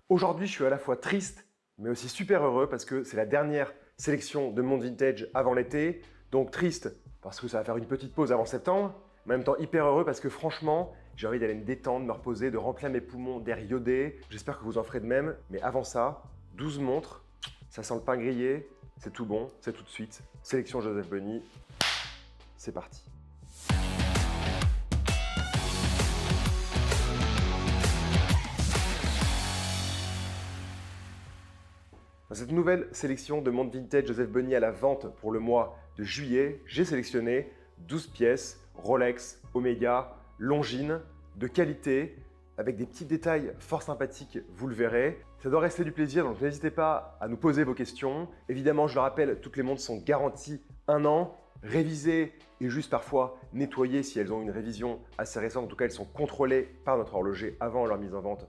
Aujourd'hui, je suis à la fois triste, mais aussi super heureux parce que c'est la dernière sélection de montres vintage avant l'été. Donc triste parce que ça va faire une petite pause avant septembre, mais en même temps hyper heureux parce que franchement, j'ai envie d'aller me détendre, me reposer, de remplir mes poumons d'air iodé. J'espère que vous en ferez de même. Mais avant ça, 12 montres, ça sent le pain grillé, c'est tout bon, c'est tout de suite. Sélection Joseph Bonny, c'est parti. Dans cette nouvelle sélection de montres vintage Joseph Bonny à la vente pour le mois de juillet, j'ai sélectionné 12 pièces Rolex, Omega, Longines, de qualité, avec des petits détails fort sympathiques, vous le verrez. Ça doit rester du plaisir, donc n'hésitez pas à nous poser vos questions. Évidemment, je le rappelle, toutes les montres sont garanties 1 an, révisées et juste parfois nettoyées si elles ont une révision assez récente. En tout cas, elles sont contrôlées par notre horloger avant leur mise en vente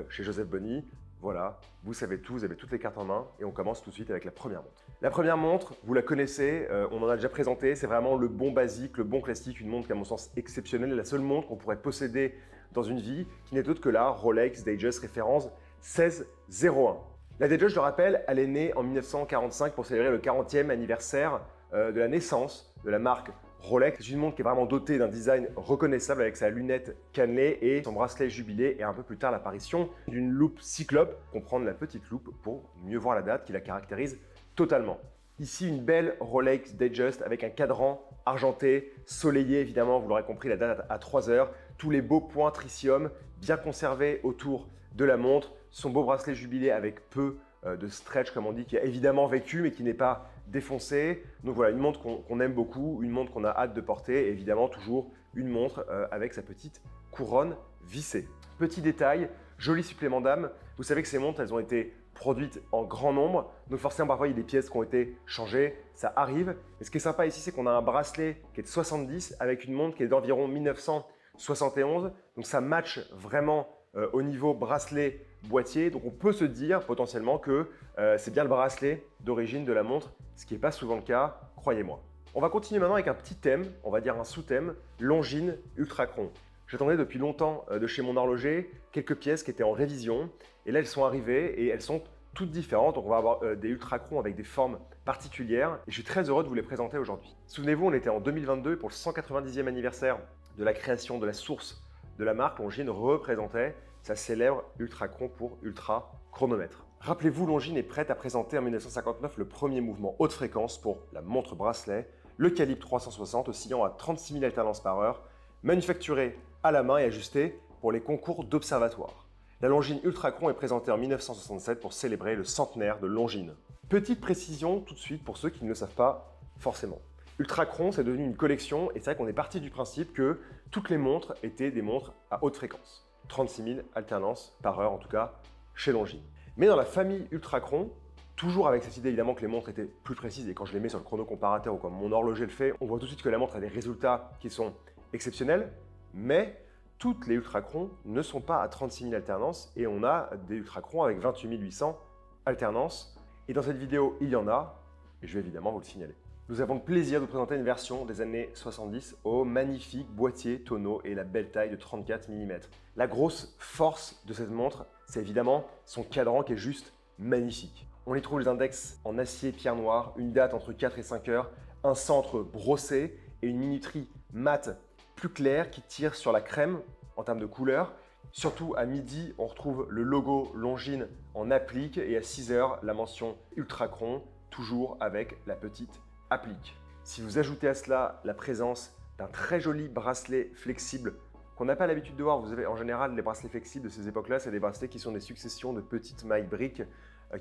chez Joseph Bonny. Voilà, vous savez tout, vous avez toutes les cartes en main et on commence tout de suite avec la première montre. La première montre, vous la connaissez, on en a déjà présenté, c'est vraiment le bon basique, le bon classique, une montre qui est à mon sens exceptionnelle, la seule montre qu'on pourrait posséder dans une vie qui n'est autre que la Rolex Datejust référence 1601. La Datejust, je le rappelle, elle est née en 1945 pour célébrer le 40e anniversaire de la naissance de la marque Rolex. C'est une montre qui est vraiment dotée d'un design reconnaissable avec sa lunette cannelée et son bracelet jubilé et un peu plus tard l'apparition d'une loupe cyclope, comprendre la petite loupe pour mieux voir la date qui la caractérise totalement. Ici, une belle Rolex Datejust avec un cadran argenté, soleillé évidemment, vous l'aurez compris, la date à 3 heures, tous les beaux points tritium bien conservés autour de la montre, son beau bracelet jubilé avec peu de stretch comme on dit, qui a évidemment vécu mais qui n'est pas défoncé. Donc voilà, une montre qu'on aime beaucoup, une montre qu'on a hâte de porter, et évidemment toujours une montre avec sa petite couronne vissée. Petit détail, joli supplément d'âme, vous savez que ces montres elles ont été produites en grand nombre, donc forcément parfois il y a des pièces qui ont été changées, ça arrive. Et ce qui est sympa ici, c'est qu'on a un bracelet qui est de 70 avec une montre qui est d'environ 1971, donc ça match vraiment au niveau bracelet boîtier, donc on peut se dire potentiellement que c'est bien le bracelet d'origine de la montre, ce qui n'est pas souvent le cas, croyez-moi. On va continuer maintenant avec un petit thème, on va dire un sous-thème, Longines Ultrachron. J'attendais depuis longtemps de chez mon horloger quelques pièces qui étaient en révision et là elles sont arrivées et elles sont toutes différentes. Donc on va avoir des Ultrachron avec des formes particulières et je suis très heureux de vous les présenter aujourd'hui. Souvenez-vous, on était en 2022 pour le 190e anniversaire de la création de la source de la marque. Longines représentait sa célèbre Ultrachron pour ultra chronomètre. Rappelez-vous, Longines est prête à présenter en 1959 le premier mouvement haute fréquence pour la montre bracelet, le calibre 360 oscillant à 36 000 alternances par heure, manufacturé à la main et ajusté pour les concours d'observatoire. La Longines Ultrachron est présentée en 1967 pour célébrer le centenaire de Longines. Petite précision tout de suite pour ceux qui ne le savent pas forcément. Ultrachron, c'est devenu une collection et c'est vrai qu'on est parti du principe que toutes les montres étaient des montres à haute fréquence. 36 000 alternances par heure en tout cas chez Longines. Mais dans la famille Ultrachron, toujours avec cette idée évidemment que les montres étaient plus précises et quand je les mets sur le chrono comparateur ou comme mon horloger le fait, on voit tout de suite que la montre a des résultats qui sont exceptionnels, mais toutes les Ultrachron ne sont pas à 36 000 alternances et on a des Ultrachron avec 28 800 alternances. Et dans cette vidéo, il y en a, et je vais évidemment vous le signaler. Nous avons le plaisir de vous présenter une version des années 70 au magnifique boîtier tonneau et la belle taille de 34 mm. La grosse force de cette montre, c'est évidemment son cadran qui est juste magnifique. On y trouve les index en acier pierre noire, une date entre 4 et 5 heures, un centre brossé et une minuterie mate plus claire qui tire sur la crème en termes de couleur. Surtout à midi, on retrouve le logo Longines en applique et à 6 heures, la mention Ultrachron, toujours avec la petite applique. Si vous ajoutez à cela la présence d'un très joli bracelet flexible qu'on n'a pas l'habitude de voir, vous avez en général les bracelets flexibles de ces époques-là, c'est des bracelets qui sont des successions de petites mailles briques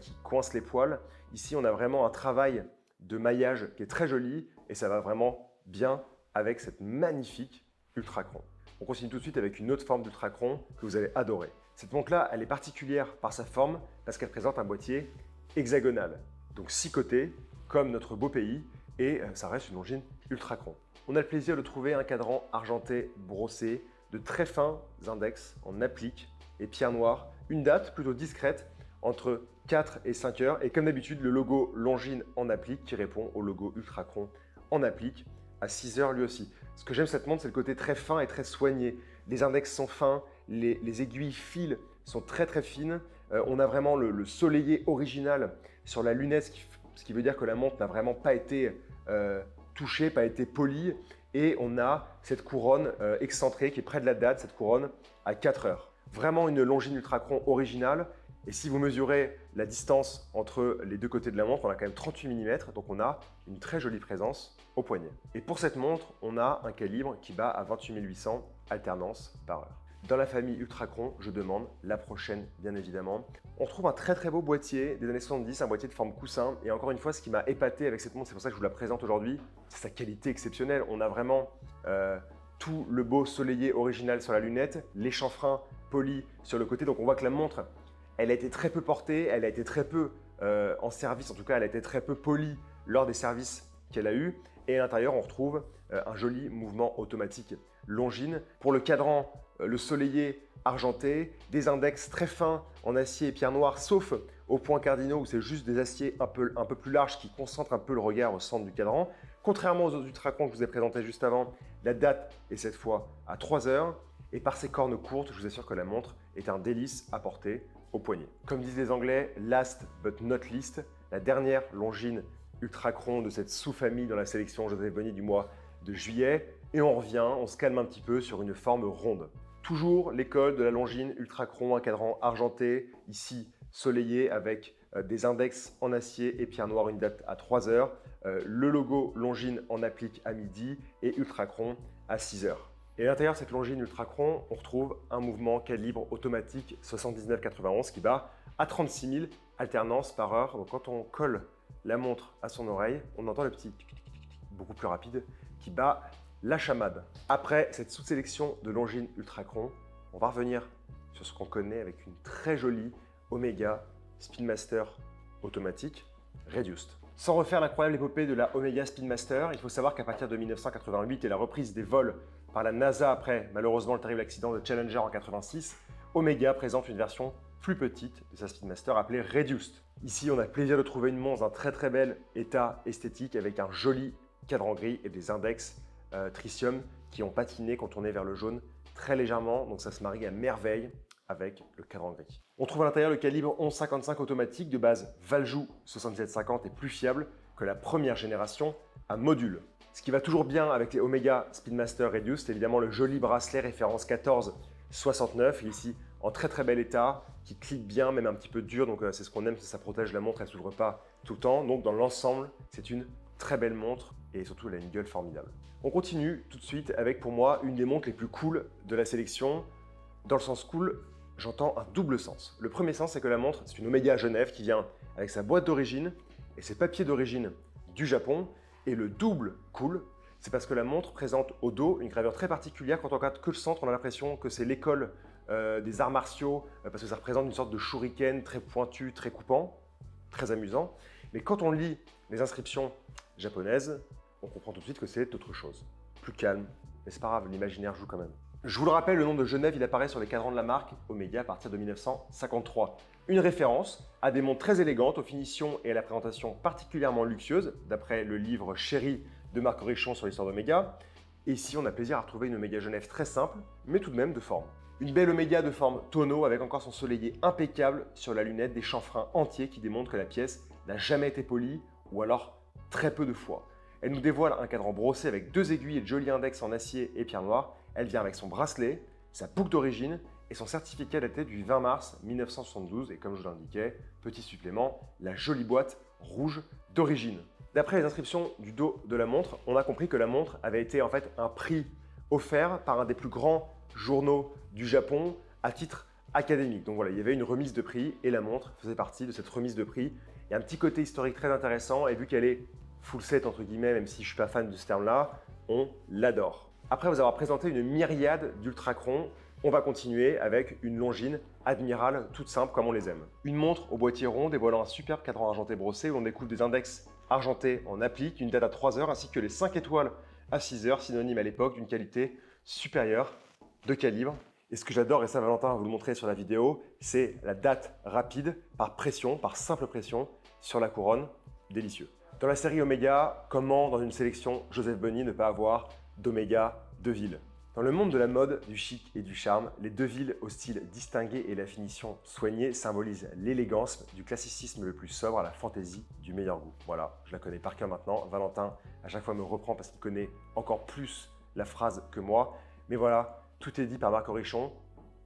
qui coincent les poils. Ici, on a vraiment un travail de maillage qui est très joli et ça va vraiment bien avec cette magnifique Ultrachron. On continue tout de suite avec une autre forme d'Ultrachron que vous allez adorer. Cette montre-là, elle est particulière par sa forme parce qu'elle présente un boîtier hexagonal. Donc 6 côtés, comme notre beau pays, et ça reste une Longines Ultrachron. On a le plaisir de trouver un cadran argenté brossé, de très fins index en applique et pierre noire, une date plutôt discrète entre 4 et 5 heures, et comme d'habitude, le logo Longines en applique qui répond au logo Ultrachron en applique à 6 heures lui aussi. Ce que j'aime cette montre, c'est le côté très fin et très soigné. Les index sont fins, les aiguilles fils sont très fines, On a vraiment le soleillé original sur la lunette, ce qui veut dire que la montre n'a vraiment pas été touchée, pas été polie. Et on a cette couronne excentrée qui est près de la date, cette couronne à 4 heures. Vraiment une Longines Ultrachron originale. Et si vous mesurez la distance entre les deux côtés de la montre, on a quand même 38 mm, donc on a une très jolie présence au poignet. Et pour cette montre, on a un calibre qui bat à 28 800 alternances par heure. Dans la famille Ultrachron, je demande la prochaine, bien évidemment. On retrouve un très beau boîtier des années 70, un boîtier de forme coussin. Et encore une fois, ce qui m'a épaté avec cette montre, c'est pour ça que je vous la présente aujourd'hui, c'est sa qualité exceptionnelle. On a vraiment tout le beau soleillé original sur la lunette, les chanfreins polis sur le côté. Donc on voit que la montre, elle a été très peu portée, elle a été très peu en service, en tout cas elle a été très peu polie lors des services qu'elle a eu. Et à l'intérieur, on retrouve un joli mouvement automatique Longines. Pour le cadran, le soleillé argenté, des index très fins en acier et pierre noire, sauf aux points cardinaux où c'est juste des aciers un peu plus larges qui concentrent un peu le regard au centre du cadran. Contrairement aux autres Ultrachron que je vous ai présentés juste avant, la date est cette fois à 3 heures. Et par ses cornes courtes, je vous assure que la montre est un délice à porter au poignet. Comme disent les Anglais, last but not least, la dernière Longines Ultrachron de cette sous-famille dans la sélection Joseph Bonny du mois de juillet. Et on revient, on se calme un petit peu sur une forme ronde. Toujours l'école de la Longines Ultrachron, un cadran argenté, ici soleillé avec des index en acier et pierre noire, une date à 3 heures. Le logo Longines en applique à midi et Ultrachron à 6 heures. Et à l'intérieur de cette Longines Ultrachron, on retrouve un mouvement calibre automatique 79-91 qui bat à 36 000 alternances par heure. Donc quand on colle la montre à son oreille, on entend le petit beaucoup plus rapide qui bat la chamade. Après cette sous-sélection de Longines Ultrachron, on va revenir sur ce qu'on connaît avec une très jolie Omega Speedmaster automatique Reduced. Sans refaire l'incroyable épopée de la Omega Speedmaster, il faut savoir qu'à partir de 1988 et la reprise des vols par la NASA après malheureusement le terrible accident de Challenger en 86, Omega présente une version plus petite de sa Speedmaster appelée Reduced. Ici, on a le plaisir de trouver une montre d'un très bel état esthétique avec un joli cadran gris et des index tritium qui ont patiné quand on est vers le jaune très légèrement, donc ça se marie à merveille avec le cadran gris. On trouve à l'intérieur le calibre 11-55 automatique de base Valjoux 6750 et plus fiable que la première génération à module. Ce qui va toujours bien avec les Omega Speedmaster Reduced, c'est évidemment le joli bracelet référence 1469, ici en très bel état, qui clique bien, même un petit peu dur, donc c'est ce qu'on aime, ça protège la montre, elle ne s'ouvre pas tout le temps. Donc dans l'ensemble, c'est une très belle montre et surtout elle a une gueule formidable. On continue tout de suite avec pour moi une des montres les plus cool de la sélection. Dans le sens cool, j'entends un double sens. Le premier sens, c'est que la montre, c'est une Omega Genève qui vient avec sa boîte d'origine et ses papiers d'origine du Japon. Et le double cool, c'est parce que la montre présente au dos une gravure très particulière. Quand on regarde que le centre, on a l'impression que c'est l'école des arts martiaux parce que ça représente une sorte de shuriken très pointu, très coupant, très amusant. Mais quand on lit les inscriptions japonaises, on comprend tout de suite que c'est autre chose. Plus calme, mais c'est pas grave, l'imaginaire joue quand même. Je vous le rappelle, le nom de Genève, il apparaît sur les cadrans de la marque Omega à partir de 1953. Une référence à des montres très élégantes, aux finitions et à la présentation particulièrement luxueuse, d'après le livre Chéri de Marc Richon sur l'histoire d'Omega. Et ici, on a plaisir à retrouver une Omega Genève très simple, mais tout de même de forme. Une belle Omega de forme tonneau avec encore son soleillé impeccable sur la lunette, des chanfreins entiers qui démontrent que la pièce n'a jamais été polie ou alors très peu de fois. Elle nous dévoile un cadran brossé avec 2 aiguilles et de jolis index en acier et pierre noire. Elle vient avec son bracelet, sa boucle d'origine et son certificat daté du 20 mars 1972. Et comme je vous l'indiquais, petit supplément, la jolie boîte rouge d'origine. D'après les inscriptions du dos de la montre, on a compris que la montre avait été en fait un prix offert par un des plus grands journaux du Japon à titre académique. Donc voilà, il y avait une remise de prix et la montre faisait partie de cette remise de prix. Il y a un petit côté historique très intéressant et vu qu'elle est full set entre guillemets, même si je ne suis pas fan de ce terme-là, on l'adore. Après vous avoir présenté une myriade d'Ultrachron, on va continuer avec une Longines Admiral toute simple comme on les aime. Une montre au boîtier rond dévoilant un superbe cadran argenté brossé où on découvre des index argentés en applique, une date à 3 heures ainsi que les 5 étoiles à 6 heures, synonyme à l'époque d'une qualité supérieure de calibre. Et ce que j'adore, et ça Valentin va vous le montrer sur la vidéo, c'est la date rapide par pression, par simple pression sur la couronne, délicieux. Dans la série Omega, comment dans une sélection Joseph Bonny ne pas avoir d'Omega de ville? Dans le monde de la mode, du chic et du charme, les Deville au style distingué et la finition soignée symbolisent l'élégance du classicisme le plus sobre à la fantaisie du meilleur goût. Voilà, je la connais par cœur maintenant. Valentin, à chaque fois, me reprend parce qu'il connaît encore plus la phrase que moi. Mais voilà, tout est dit par Marc Orichon,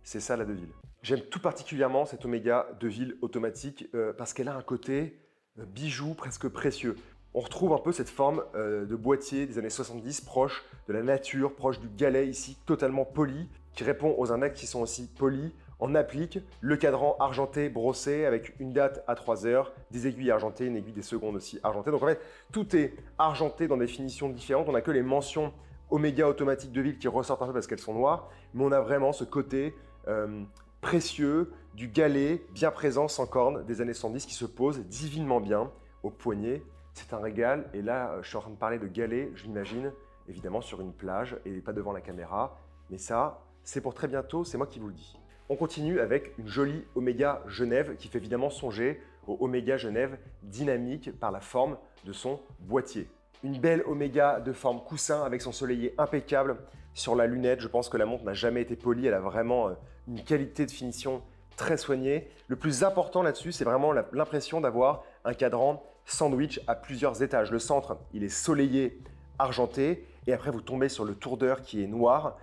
c'est ça la Deville. J'aime tout particulièrement cette Omega Deville automatique parce qu'elle a un côté bijou presque précieux. On retrouve un peu cette forme de boîtier des années 70, proche de la nature, proche du galet ici, totalement poli, qui répond aux index qui sont aussi polis. On applique le cadran argenté brossé avec une date à 3 heures, des aiguilles argentées, une aiguille des secondes aussi argentée. Donc en fait, tout est argenté dans des finitions différentes. On n'a que les mentions Omega automatique Deville qui ressortent un peu parce qu'elles sont noires, mais on a vraiment ce côté précieux du galet bien présent sans corne des années 70 qui se pose divinement bien au poignet. C'est un régal et là, je suis en train de parler de galet, je l'imagine, évidemment sur une plage et pas devant la caméra. Mais ça, c'est pour très bientôt, c'est moi qui vous le dis. On continue avec une jolie Omega Genève qui fait évidemment songer au Omega Genève dynamique par la forme de son boîtier. Une belle Omega de forme coussin avec son soleillet impeccable sur la lunette. Je pense que la montre n'a jamais été polie, elle a vraiment une qualité de finition très soignée. Le plus important là-dessus, c'est vraiment l'impression d'avoir un cadran sandwich à plusieurs étages. Le centre, il est soleillé, argenté, et après vous tombez sur le tour d'heure qui est noir,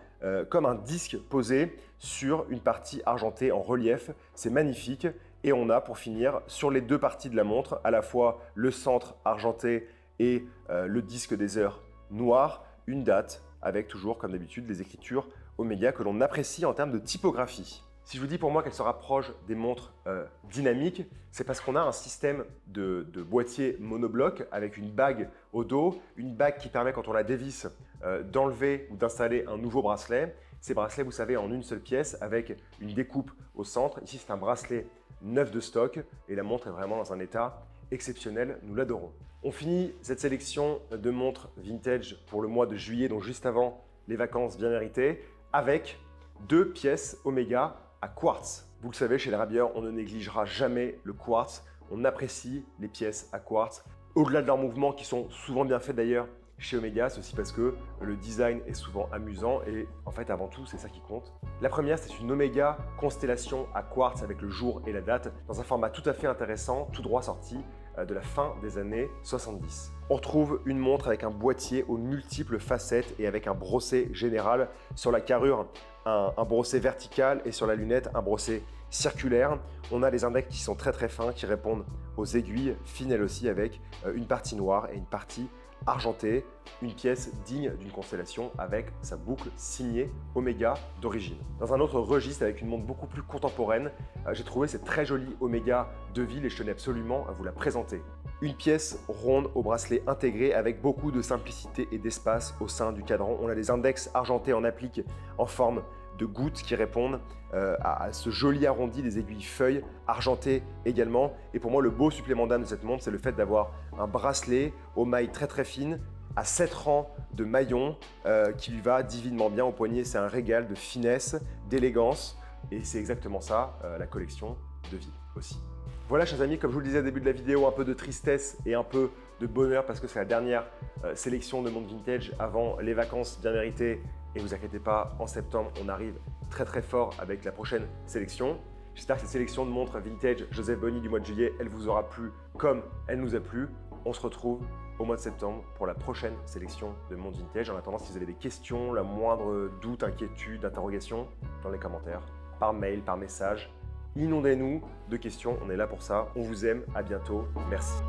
comme un disque posé sur une partie argentée en relief. C'est magnifique. Et on a, pour finir, sur les deux parties de la montre, à la fois le centre argenté et le disque des heures noir, une date avec toujours, comme d'habitude, les écritures Omega que l'on apprécie en termes de typographie. Si je vous dis pour moi qu'elle se rapproche des montres dynamiques, c'est parce qu'on a un système de boîtier monobloc avec une bague au dos, une bague qui permet quand on la dévisse d'enlever ou d'installer un nouveau bracelet. Ces bracelets, vous savez, en une seule pièce avec une découpe au centre. Ici, c'est un bracelet neuf de stock et la montre est vraiment dans un état exceptionnel, nous l'adorons. On finit cette sélection de montres vintage pour le mois de juillet, donc juste avant les vacances bien méritées, avec deux pièces Omega à quartz. Vous le savez, chez les rabieurs, on ne négligera jamais le quartz. On apprécie les pièces à quartz. Au-delà de leurs mouvements qui sont souvent bien faits d'ailleurs chez Omega, c'est aussi parce que le design est souvent amusant et en fait avant tout c'est ça qui compte. La première, c'est une Omega Constellation à quartz avec le jour et la date dans un format tout à fait intéressant, tout droit sorti de la fin des années 70. On retrouve une montre avec un boîtier aux multiples facettes et avec un brosset général. Sur la carrure, un brosset vertical et sur la lunette, un brosset circulaire. On a les index qui sont très fins, qui répondent aux aiguilles fines elles aussi avec une partie noire et une partie argentée, une pièce digne d'une constellation avec sa boucle signée Omega d'origine. Dans un autre registre avec une montre beaucoup plus contemporaine, j'ai trouvé cette très jolie Omega Deville et je tenais absolument à vous la présenter. Une pièce ronde au bracelet intégré avec beaucoup de simplicité et d'espace au sein du cadran. On a des index argentés en applique en forme de gouttes qui répondent à ce joli arrondi des aiguilles feuilles argentées également. Et pour moi, le beau supplément d'âme de cette montre, c'est le fait d'avoir un bracelet aux mailles très fines à 7 rangs de maillons qui lui va divinement bien au poignet. C'est un régal de finesse, d'élégance et c'est exactement ça la collection Deville aussi. Voilà chers amis, comme je vous le disais au début de la vidéo, un peu de tristesse et un peu de bonheur parce que c'est la dernière sélection de montres vintage avant les vacances bien méritées. Et vous inquiétez pas, en septembre, on arrive très fort avec la prochaine sélection. J'espère que cette sélection de montres vintage Joseph Bonny du mois de juillet, elle vous aura plu comme elle nous a plu. On se retrouve au mois de septembre pour la prochaine sélection de montres vintage. En attendant, si vous avez des questions, la moindre doute, inquiétude, interrogation, dans les commentaires, par mail, par message, inondez-nous de questions, on est là pour ça. On vous aime, à bientôt, merci.